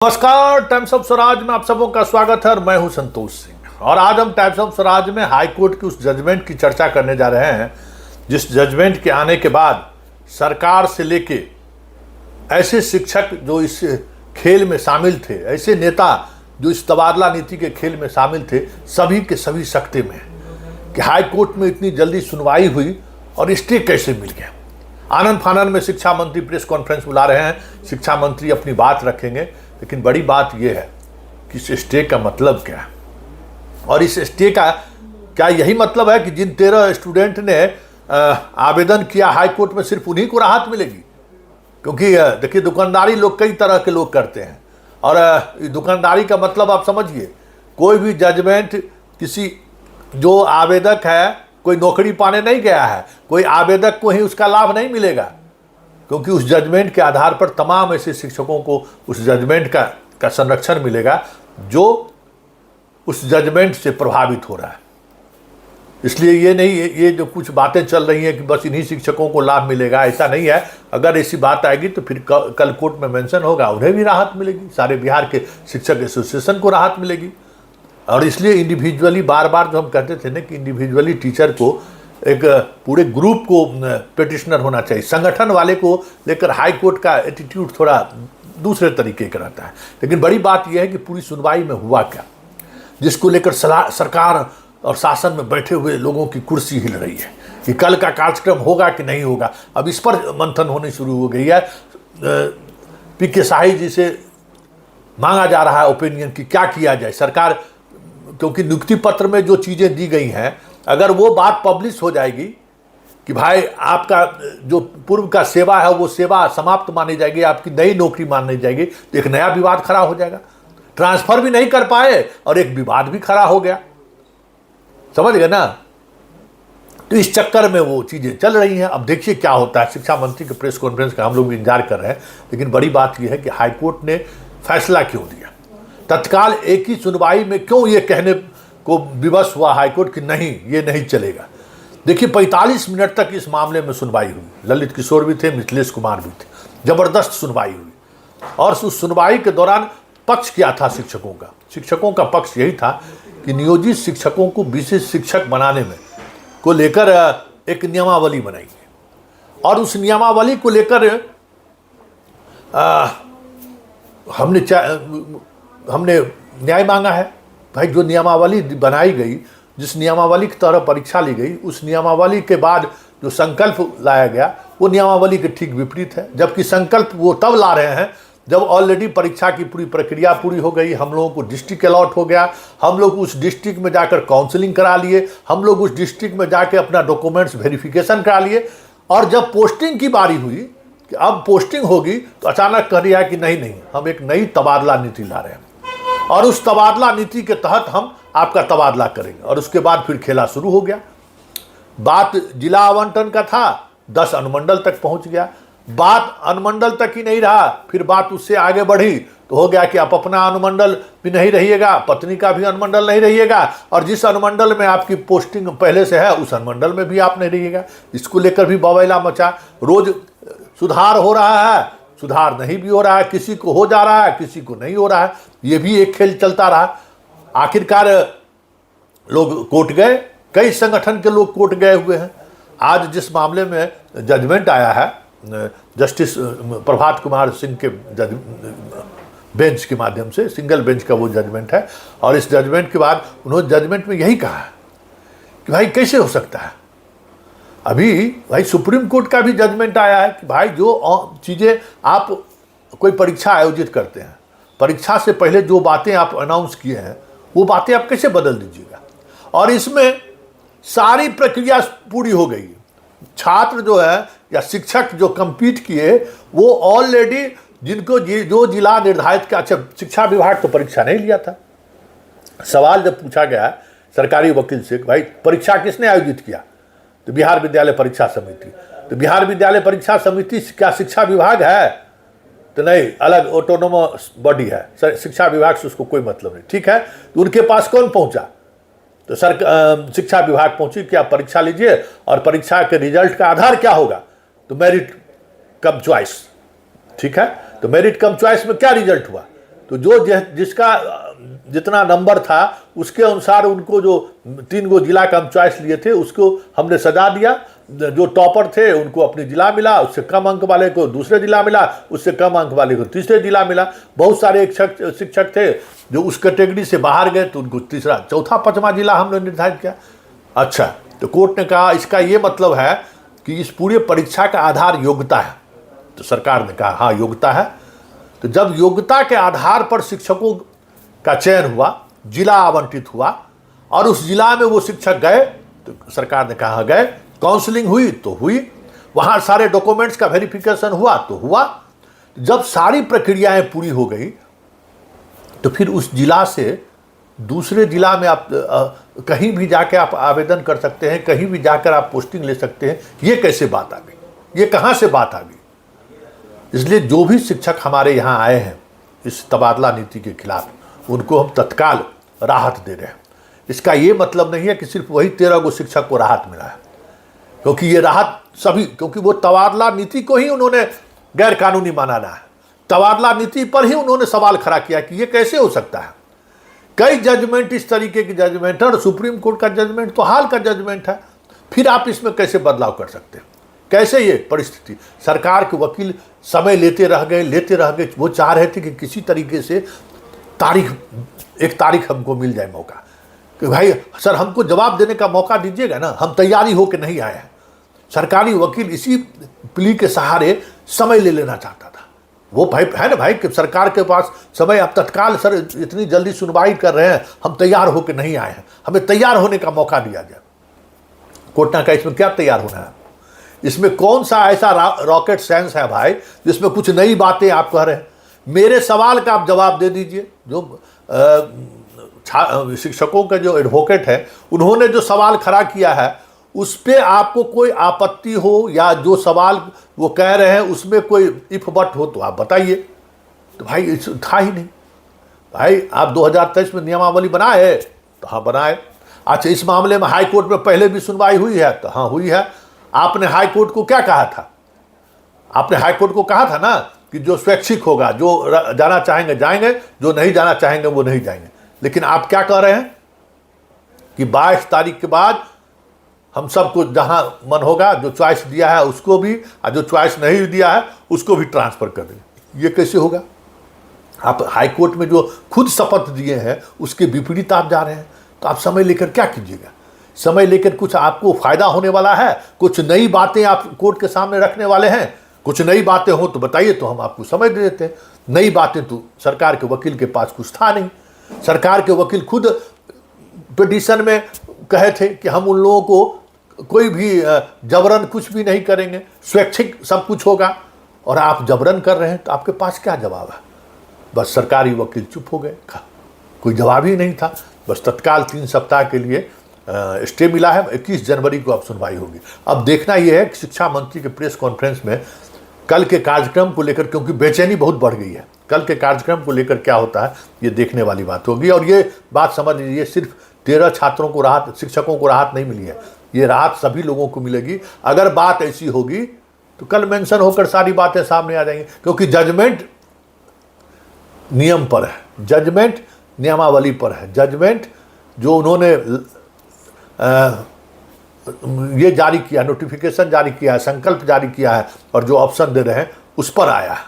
नमस्कार, times of Swaraj में आप सबों का स्वागत है और मैं हूं संतोष सिंह। और आज हम टाइम्स ऑफ स्वराज में हाई कोर्ट की उस जजमेंट की चर्चा करने जा रहे हैं जिस जजमेंट के आने के बाद सरकार से लेके ऐसे शिक्षक जो इस खेल में शामिल थे, ऐसे नेता जो इस तबादला नीति के खेल में शामिल थे, सभी के सभी सकते में हैं कि हाई कोर्ट में इतनी जल्दी सुनवाई हुई और स्टे कैसे मिल गया। आनंद फानन में शिक्षा मंत्री प्रेस कॉन्फ्रेंस बुला रहे हैं, शिक्षा मंत्री अपनी बात रखेंगे, लेकिन बड़ी बात यह है कि इस स्टे का मतलब क्या है और इस स्टे का क्या यही मतलब है कि जिन 13 स्टूडेंट ने आवेदन किया हाई कोर्ट में सिर्फ उन्हीं को राहत मिलेगी। क्योंकि देखिए, दुकानदारी लोग कई तरह के लोग करते हैं और दुकानदारी का मतलब आप समझिए, कोई भी जजमेंट किसी जो आवेदक है, कोई नौकरी पाने नहीं गया है, कोई आवेदक को ही उसका लाभ नहीं मिलेगा, क्योंकि उस जजमेंट के आधार पर तमाम ऐसे शिक्षकों को उस जजमेंट का संरक्षण मिलेगा जो उस जजमेंट से प्रभावित हो रहा है। इसलिए ये नहीं, ये जो कुछ बातें चल रही हैं कि बस इन्हीं शिक्षकों को लाभ मिलेगा, ऐसा नहीं है। अगर ऐसी बात आएगी तो फिर कल कोर्ट में मेंशन होगा, उन्हें भी राहत मिलेगी, सारे बिहार के शिक्षक एसोसिएशन को राहत मिलेगी। और इसलिए इंडिविजुअली बार बार जो हम कहते थे ना कि इंडिविजुअली टीचर को एक पूरे ग्रुप को पिटिशनर होना चाहिए, संगठन वाले को लेकर हाई कोर्ट का एटीट्यूड थोड़ा दूसरे तरीके का रहता है। लेकिन बड़ी बात यह है कि पूरी सुनवाई में हुआ क्या, जिसको लेकर सरकार और शासन में बैठे हुए लोगों की कुर्सी हिल रही है कि कल का कार्यक्रम होगा कि नहीं होगा। अब इस पर मंथन होनी शुरू हो गई है। पीके शाही जी से मांगा जा रहा है ओपिनियन कि क्या किया जाए। सरकार, क्योंकि नियुक्ति पत्र में जो चीज़ें दी गई हैं, अगर वो बात पब्लिश हो जाएगी कि भाई आपका जो पूर्व का सेवा है वो सेवा समाप्त मानी जाएगी, आपकी नई नौकरी मानी जाएगी, तो एक नया विवाद खड़ा हो जाएगा। ट्रांसफर भी नहीं कर पाए और एक विवाद भी खड़ा हो गया, समझ गए ना। तो इस चक्कर में वो चीज़ें चल रही हैं। अब देखिए क्या होता है। शिक्षा मंत्री के प्रेस कॉन्फ्रेंस का हम लोग भी इंतजार कर रहे हैं, लेकिन बड़ी बात यह है कि हाईकोर्ट ने फैसला क्यों दिया, तत्काल एक ही सुनवाई में क्यों ये कहने को विवश हुआ हाईकोर्ट कि नहीं, ये नहीं चलेगा। देखिए, 45 मिनट तक इस मामले में सुनवाई हुई। ललित किशोर भी थे, मिथिलेश कुमार भी थे, जबरदस्त सुनवाई हुई। और उस सुनवाई के दौरान पक्ष क्या था शिक्षकों का? शिक्षकों का पक्ष यही था कि नियोजित शिक्षकों को विशेष शिक्षक बनाने में को लेकर एक नियमावली बनाई और उस नियमावली को लेकर हमने न्याय मांगा है। भाई, जो नियमावली बनाई गई, जिस नियमावली की तरह परीक्षा ली गई, उस नियमावली के बाद जो संकल्प लाया गया वो नियमावली के ठीक विपरीत है। जबकि संकल्प वो तब ला रहे हैं जब ऑलरेडी परीक्षा की पूरी प्रक्रिया पूरी हो गई, हम लोगों को डिस्ट्रिक्ट अलॉट हो गया, हम लोग उस डिस्ट्रिक्ट में जाकर काउंसलिंग करा लिए, हम लोग उस डिस्ट्रिक्ट में जाकर अपना डॉक्यूमेंट्स वेरिफिकेशन करा लिए। और जब पोस्टिंग की बारी हुई कि अब पोस्टिंग होगी, तो अचानक कह दिया कि नहीं, हम एक नई तबादला नीति ला रहे हैं और उस तबादला नीति के तहत हम आपका तबादला करेंगे। और उसके बाद फिर खेला शुरू हो गया। बात जिला आवंटन का था, 10 अनुमंडल तक पहुंच गया। बात अनुमंडल तक ही नहीं रहा, फिर बात उससे आगे बढ़ी तो हो गया कि आप अपना अनुमंडल भी नहीं रहिएगा, पत्नी का भी अनुमंडल नहीं रहिएगा, और जिस अनुमंडल में आपकी पोस्टिंग पहले से है उस अनुमंडल में भी आप नहीं रहिएगा। इसको लेकर भी बवाला मचा। रोज सुधार हो रहा है, सुधार नहीं भी हो रहा है, किसी को हो जा रहा है, किसी को नहीं हो रहा है। ये भी एक खेल चलता रहा। आखिरकार लोग कोर्ट गए, कई संगठन के लोग कोर्ट गए हुए हैं। आज जिस मामले में जजमेंट आया है जस्टिस प्रभात कुमार सिंह के बेंच के माध्यम से, सिंगल बेंच का वो जजमेंट है, और इस जजमेंट के बाद उन्होंने जजमेंट में यही कहा है कि भाई कैसे हो सकता है। अभी भाई सुप्रीम कोर्ट का भी जजमेंट आया है कि भाई जो चीज़ें आप कोई परीक्षा आयोजित करते हैं, परीक्षा से पहले जो बातें आप अनाउंस किए हैं वो बातें आप कैसे बदल दीजिएगा। और इसमें सारी प्रक्रिया पूरी हो गई। छात्र जो है या शिक्षक जो कम्पीट किए वो ऑलरेडी जिनको जो जिला निर्धारित का, अच्छा शिक्षा विभाग तो परीक्षा नहीं लिया था। सवाल जब पूछा गया सरकारी वकील से भाई परीक्षा किसने आयोजित किया, तो बिहार विद्यालय परीक्षा समिति। तो बिहार विद्यालय परीक्षा समिति क्या शिक्षा विभाग है? तो नहीं, अलग ऑटोनोमस बॉडी है, शिक्षा विभाग से उसको कोई मतलब नहीं। ठीक है, तो उनके पास कौन पहुंचा? तो शिक्षा विभाग पहुंची कि आप परीक्षा लीजिए और परीक्षा के रिजल्ट का आधार क्या होगा, तो मेरिट कम चॉइस। ठीक है, तो मेरिट कम चॉइस में क्या रिजल्ट हुआ तो जो जिसका जितना नंबर था उसके अनुसार उनको जो 3 गो जिला का हम चॉइस लिए थे उसको हमने सजा दिया। जो टॉपर थे उनको अपनी जिला मिला, उससे कम अंक वाले को दूसरे जिला मिला, उससे कम अंक वाले को तीसरे जिला मिला। बहुत सारे शिक्षक थे जो उस कैटेगरी से बाहर गए तो उनको तीसरा, चौथा, पांचवा जिला हमने निर्धारित किया। अच्छा, तो कोर्ट ने कहा इसका ये मतलब है कि इस पूरे परीक्षा का आधार योग्यता है। तो सरकार ने कहा हाँ योग्यता है। तो जब योग्यता के आधार पर शिक्षकों का चयन हुआ, जिला आवंटित हुआ और उस जिला में वो शिक्षक गए, तो सरकार ने कहा गए, काउंसलिंग हुई तो हुई, वहाँ सारे डॉक्यूमेंट्स का वेरिफिकेशन हुआ तो हुआ। जब सारी प्रक्रियाएं पूरी हो गई तो फिर उस जिला से दूसरे जिला में आप कहीं भी जाके आप आवेदन कर सकते हैं, कहीं भी जाकर आप पोस्टिंग ले सकते हैं। ये कैसे बात आ गई, ये कहाँ से बात आ गई? इसलिए जो भी शिक्षक हमारे यहाँ आए हैं इस तबादला नीति के खिलाफ, उनको हम तत्काल राहत दे रहे हैं। इसका ये मतलब नहीं है कि सिर्फ वही 13 गो शिक्षक को राहत मिला है, क्योंकि ये राहत सभी, क्योंकि वो तबादला नीति को ही उन्होंने गैर कानूनी माना है। तबादला नीति पर ही उन्होंने सवाल खड़ा किया कि ये कैसे हो सकता है। कई जजमेंट इस तरीके की जजमेंट है और सुप्रीम कोर्ट का जजमेंट तो हाल का जजमेंट है, फिर आप इसमें कैसे बदलाव कर सकते हैं? कैसे ये परिस्थिति? सरकार के वकील समय लेते रह गए। वो चाह रहे थे कि किसी तरीके से एक तारीख हमको मिल जाए, मौका कि भाई सर हमको जवाब देने का मौका दीजिएगा ना, हम तैयारी होकर नहीं आए हैं। सरकारी वकील इसी प्ली के सहारे समय ले लेना चाहता था। वो भाई है ना भाई कि सरकार के पास समय, आप तत्काल सर इतनी जल्दी सुनवाई कर रहे हैं, हम तैयार होकर नहीं आए हैं, हमें तैयार होने का मौका दिया जाए। कोर्ट ने कहा इसमें क्या तैयार होना है? इसमें कौन सा ऐसा रॉकेट साइंस है भाई जिसमें कुछ नई बातें आप कह रहे हैं? मेरे सवाल का आप जवाब दे दीजिए। जो शिक्षकों का जो एडवोकेट है उन्होंने जो सवाल खड़ा किया है उस पर आपको कोई आपत्ति हो या जो सवाल वो कह रहे हैं उसमें कोई इफ बट हो तो आप बताइए। तो भाई था ही नहीं। भाई आप 2023 में नियमावली बनाए तो हाँ बनाए। अच्छा, इस मामले में हाई कोर्ट में पहले भी सुनवाई हुई है तो हाँ हुई है। आपने हाई कोर्ट को क्या कहा था? आपने हाई कोर्ट को कहा था ना कि जो स्वैच्छिक होगा, जो जाना चाहेंगे जाएंगे, जो नहीं जाना चाहेंगे वो नहीं जाएंगे। लेकिन आप क्या कह रहे हैं कि 22 तारीख के बाद हम सबको जहां मन होगा, जो चॉइस दिया है उसको भी और जो चॉइस नहीं दिया है उसको भी ट्रांसफर कर देंगे। ये कैसे होगा? आप हाई कोर्ट में जो खुद शपथ दिए हैं उसके विपरीत आप जा रहे हैं। तो आप समय लेकर क्या कीजिएगा? समय लेकर कुछ आपको फायदा होने वाला है? कुछ नई बातें आप कोर्ट के सामने रखने वाले हैं? कुछ नई बातें हो तो बताइए, तो हम आपको समय दे देते हैं। नई बातें तो सरकार के वकील के पास कुछ था नहीं। सरकार के वकील खुद पिटीशन में कहे थे कि हम उन लोगों को कोई भी जबरन कुछ भी नहीं करेंगे, स्वैच्छिक सब कुछ होगा। और आप जबरन कर रहे हैं, तो आपके पास क्या जवाब है? बस सरकारी वकील चुप हो गए, कोई जवाब ही नहीं था। बस तत्काल 3 सप्ताह के लिए स्टे मिला है। 21 जनवरी को अब सुनवाई होगी। अब देखना यह है कि शिक्षा मंत्री के प्रेस कॉन्फ्रेंस में कल के कार्यक्रम को लेकर, क्योंकि बेचैनी बहुत बढ़ गई है, कल के कार्यक्रम को लेकर क्या होता है ये देखने वाली बात होगी। और ये बात समझ लीजिए, सिर्फ 13 छात्रों को राहत, शिक्षकों को राहत नहीं मिली है, ये राहत सभी लोगों को मिलेगी। अगर बात ऐसी होगी तो कल मेंशन होकर सारी बातें सामने आ जाएंगी, क्योंकि जजमेंट नियम पर है, जजमेंट नियमावली पर है, जजमेंट जो उन्होंने ये जारी किया, नोटिफिकेशन जारी किया है, संकल्प जारी किया है और जो ऑप्शन दे रहे हैं उस पर आया है।